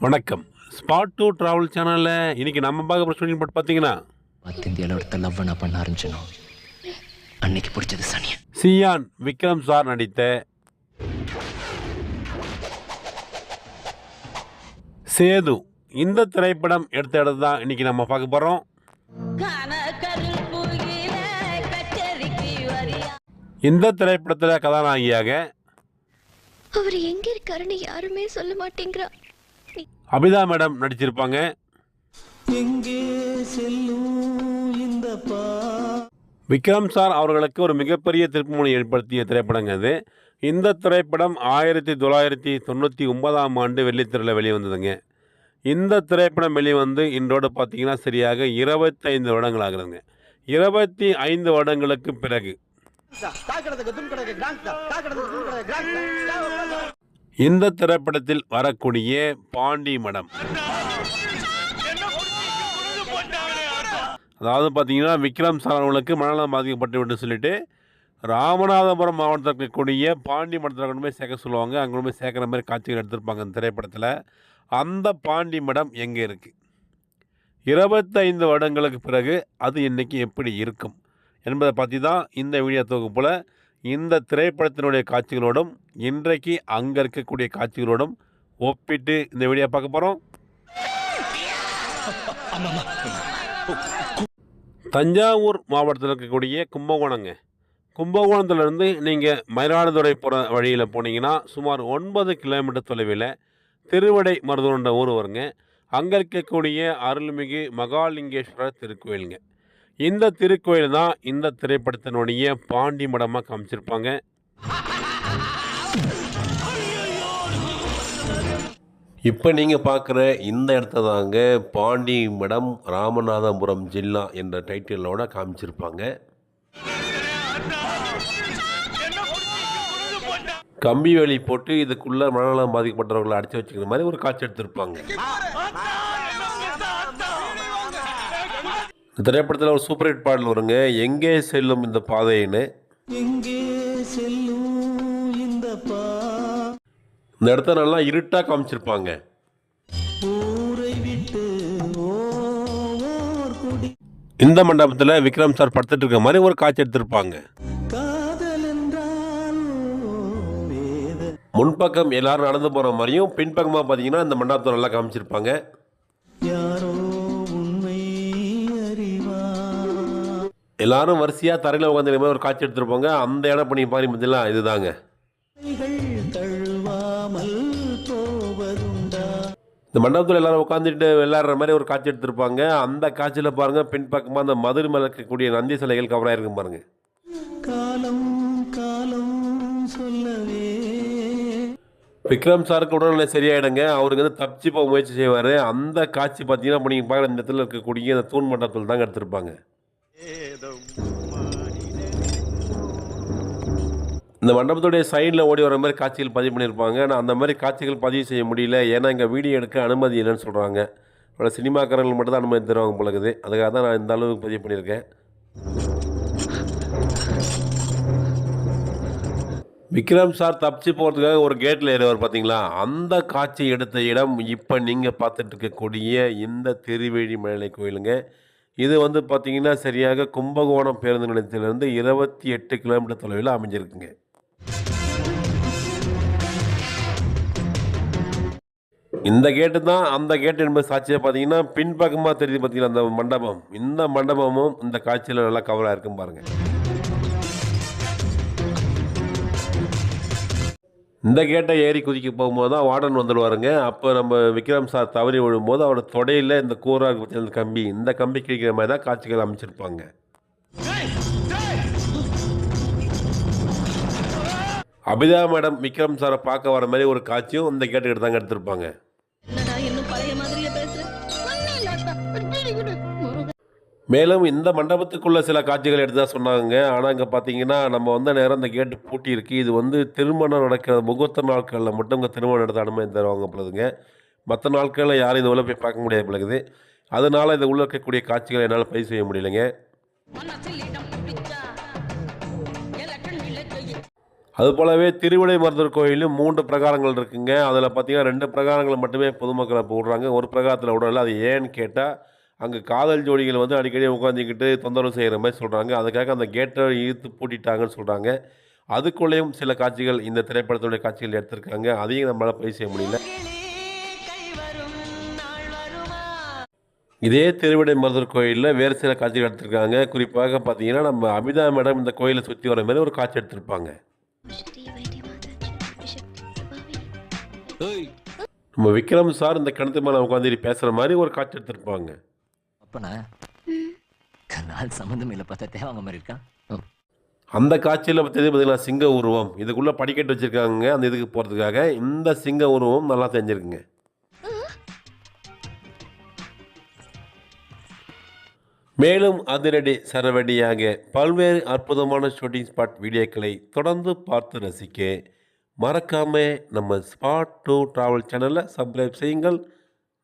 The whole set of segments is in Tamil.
வணக்கம். ஸ்பாட் டூ ட்ராவல் சேனலில் இன்றைக்கி நம்ம பார்க்க போகிற ஷூட்டிங் பட் பார்த்தீங்கன்னா இந்தியாவில் ஒருத்த லவ் நான் பண்ண ஆரம்பிச்சனோ அன்னைக்கு பிடிச்சது சனியா. சியான் விக்ரம் சார் நடித்த சேது இந்த திரைப்படம் எடுத்த இடம் தான் இன்றைக்கி நம்ம பார்க்க போகிறோம். இந்த திரைப்படத்தில் கதாநாயகியாக அவர் எங்க இருக்காருன்னு யாருமே சொல்ல மாட்டேங்கிறா. அபிதா மேடம் நடிச்சிருப்பாங்க. விக்ரம் சார் அவர்களுக்கு ஒரு மிகப்பெரிய திருப்புமுனை ஏற்படுத்திய திரைப்படங்க அது. இந்த திரைப்படம் 1999ஆம் ஆண்டு வெள்ளித்திரையில் வெளிவந்ததுங்க. இந்த திரைப்படம் வெளிவந்து இன்றோடு பார்த்தீங்கன்னா சரியாக 25 வருடங்கள் ஆகுதுங்க. 25 வருடங்களுக்கு பிறகு இந்த திரைப்படத்தில் வரக்கூடிய பாண்டி மடம், அதாவது பார்த்தீங்கன்னா விக்ரம் சார் அவர்களுக்கு மனநலம் பாதிக்கப்பட்டு விட்டு சொல்லிட்டு ராமநாதபுரம் மாவட்டத்தில் இருக்கக்கூடிய பாண்டி மடத்தில் கொண்டு போய் சேர்க்க சொல்லுவாங்க. அங்கே கொண்டு போய் சேர்க்குற மாதிரி காட்சிகள் எடுத்திருப்பாங்க அந்த திரைப்படத்தில். அந்த பாண்டி மடம் எங்கே இருக்குது, 25 வருடங்களுக்கு பிறகு அது இன்றைக்கி எப்படி இருக்கும் என்பதை பற்றி தான் இந்த வீடியோ தொகுப்பில் இந்த திரைப்படத்தினுடைய காட்சிகளோடும் இன்றைக்கு அங்கே இருக்கக்கூடிய காட்சிகளோடும் ஒப்பிட்டு இந்த வீடியோ பார்க்க போகிறோம். தஞ்சாவூர் மாவட்டத்தில் இருக்கக்கூடிய கும்பகோணங்க. கும்பகோணத்துலேருந்து நீங்கள் மயிலாடுதுறை போகிற வழியில் போனீங்கன்னா சுமார் 9 கிலோமீட்டர் தொலைவில் திருவடை மருதூர்ன்ற ஊர் வருங்க. அங்கே இருக்கக்கூடிய அருள்மிகு மகாலிங்கேஸ்வரர் திருக்கோயிலுங்க. இந்த திருக்கோயில் தான் இந்த திரைப்படத்தினுடைய பாண்டி மடமாக காமிச்சிருப்பாங்க. இப்போ நீங்கள் பார்க்குற இந்த இடத்த தாங்க பாண்டி மடம் ராமநாதபுரம் ஜில்லா என்ற டைட்டிலோட காமிச்சிருப்பாங்க. கம்பி வேலி போட்டு இதுக்குள்ளே மனநலம் பாதிக்கப்பட்டவர்களை அடித்து வச்சுக்கிற மாதிரி ஒரு காட்சி எடுத்திருப்பாங்க. இந்த திரைப்படத்தில் ஒரு சூப்பர் ஹிட் பாடல் வருங்க, எங்கே செல்லும் இந்த பாதைன்னு. இந்த இடத்த நல்லா இருட்டாக காமிச்சிருப்பாங்க. இந்த மண்டபத்தில் விக்ரம் சார் படுத்துட்டு இருக்க மாதிரி ஒரு காட்சி எடுத்திருப்பாங்க. முன்பக்கம் எல்லாரும் நடந்து போகிற மாதிரியும் பின்பக்கமாக பார்த்தீங்கன்னா இந்த மண்டபத்தை நல்லா காமிச்சிருப்பாங்க. எல்லாரும் வரிசையாக தரையில் உட்காந்து மாதிரி ஒரு காட்சி எடுத்துருப்பாங்க. அந்த இடம் பண்ணி பாரி மத்தியெல்லாம் இதுதாங்க. இந்த மண்டபத்தில் எல்லாரும் உட்காந்துட்டு விளையாடுற மாதிரி ஒரு காட்சி எடுத்திருப்பாங்க. அந்த காட்சியில் பாருங்கள் பின்பக்கமாக அந்த மதுரை மேலே இருக்கக்கூடிய நந்தி சிலைகள் கவராக இருக்கும் பாருங்க. விக்ரம் சாருக்கு உடல்நிலை சரியாயிடுங்க. அவருக்கு வந்து தப்பிச்சு போக முயற்சி செய்வார். அந்த காட்சி பார்த்தீங்கன்னா இப்போ நீங்கள் பார்க்குற இந்த இடத்துல இருக்கக்கூடிய அந்த தூண் மண்டபத்தில் தாங்க எடுத்திருப்பாங்க. இந்த மண்டபத்துடைய சைடில் ஓடி வர மாதிரி காட்சிகள் பதிவு பண்ணியிருப்பாங்க. ஆனால் அந்த மாதிரி காட்சிகள் பதிவு செய்ய முடியல, ஏன்னா இங்கே வீடியோ எடுக்க அனுமதி இல்லைன்னு சொல்கிறாங்க. ஆனால் சினிமாக்காரர்கள் மட்டும் தான் அனுமதி தருவாங்க போல இருக்குது. அதுக்காக தான் நான் இந்த அளவுக்கு பதிவு பண்ணியிருக்கேன். விக்ரம் சார் தப்பிச்சு போகிறதுக்காக ஒரு கேட்டில் ஏறுவார் பார்த்தீங்களா, அந்த காட்சி எடுத்த இடம் இப்போ நீங்கள் பார்த்துட்டு இருக்கக்கூடிய இந்த திருவேழி மலை கோயிலுங்க. இது வந்து பார்த்திங்கன்னா சரியாக கும்பகோணம் பேருந்து நிலையத்திலிருந்து 28 கிலோமீட்டர் தொலைவில் அமைஞ்சிருக்குங்க. இந்த கேட்டு தான் அந்த கேட்டு என்பது சாட்சியாக பார்த்தீங்கன்னா பின்பக்கமாக தெரியுது பார்த்தீங்கன்னா அந்த மண்டபம். இந்த மண்டபமும் இந்த காட்சியில் நல்லா கவராக இருக்கும் பாருங்கள். இந்த கேட்டை ஏறி குதிக்க போகும்போது தான் வார்டன் வந்துடுவாருங்க. அப்போ நம்ம விக்ரம் சார் தவறி விழும்போது அவரோட தொடையில் இந்த கூராக பற்றி கம்பி, இந்த கம்பி கிழிக்கிற மாதிரி தான் காட்சிகள் அமைச்சிருப்பாங்க. அபிதா மேடம் விக்ரம் சாரை பார்க்க வர மாதிரி ஒரு காட்சியும் இந்த கேட்டுக்கிட்டு தாங்க எடுத்திருப்பாங்க. மேலும் இந்த மண்டபத்துக்குள்ளே சில காட்சிகள் எடுத்து தான் சொன்னாங்க. ஆனால் இங்கே பார்த்தீங்கன்னா நம்ம வந்த நேரம் இந்த கேட்டு பூட்டி இருக்குது. இது வந்து திருமணம் நடக்கிற முகூர்த்த நாட்களில் மட்டும் இங்கே திருமணம் நடத்த அனுமதி தருவாங்க பொழுதுங்க. மற்ற நாட்களில் யாரும் இந்த உள்ள போய் பார்க்க முடியாது பிள்ளைக்குது. அதனால் இந்த உள்ள இருக்கக்கூடிய காட்சிகளை என்னால் பதிவு செய்ய முடியலைங்க. அது போலவே திருவிடைமருதூர் கோயிலும் 3 பிரகாரங்கள் இருக்குங்க. அதில் பார்த்தீங்கன்னா 2 பிரகாரங்கள் மட்டுமே பொதுமக்களை இப்போ விடுறாங்க. ஒரு பிரகாரத்தில் விடல. அது ஏன்னு கேட்டால் அங்கே காதல் ஜோடிகள் வந்து அடிக்கடி உட்காந்துக்கிட்டு தொந்தரவு செய்கிற மாதிரி சொல்கிறாங்க. அதுக்காக அந்த கேட்டை இழுத்து பூட்டிட்டாங்கன்னு சொல்கிறாங்க. அதுக்குள்ளேயும் சில காட்சிகள் இந்த திரைப்படத்துடைய காட்சிகள் எடுத்திருக்காங்க. அதையும் நம்மளால் பதிவு செய்ய முடியல. இதே திருவிடைமருதூர் கோயிலில் வேறு சில காட்சிகள் எடுத்திருக்காங்க. குறிப்பாக பார்த்தீங்கன்னா நம்ம அபிதா மேடம் இந்த கோயிலை சுற்றி வர மாதிரி ஒரு காட்சி எடுத்திருப்பாங்க. ஸ்ரீ வைத்தியமாதா சக்தி பிரபாவி. ஏய் நம்ம விக்ரம் சார் இந்த கிணத்து மேலே உட்காந்து பேசுகிற மாதிரி ஒரு காட்சி எடுத்திருப்பாங்க. அப்பனா கனால் சம்மந்தம் இல்லை பார்த்தா தேவாங்க மாதிரி இருக்கான். அந்த காட்சியில் பார்த்தீங்கன்னா சிங்க உருவம் இதுக்குள்ளே படிக்கட்டு வச்சுருக்காங்க. அந்த இதுக்கு போகிறதுக்காக இந்த சிங்க உருவம் நல்லா தெரிஞ்சிருக்குங்க. மேலும் அதிரடி சரவடியாக பல்வேறு அற்புதமான ஷூட்டிங் ஸ்பாட் வீடியோக்களை தொடர்ந்து பார்த்து ரசிக்க மறக்காமல் நம்ம ஸ்பாட் 2 டிராவல் சேனலை சப்ஸ்கிரைப் செய்யுங்கள்.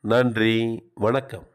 நன்றி, வணக்கம்.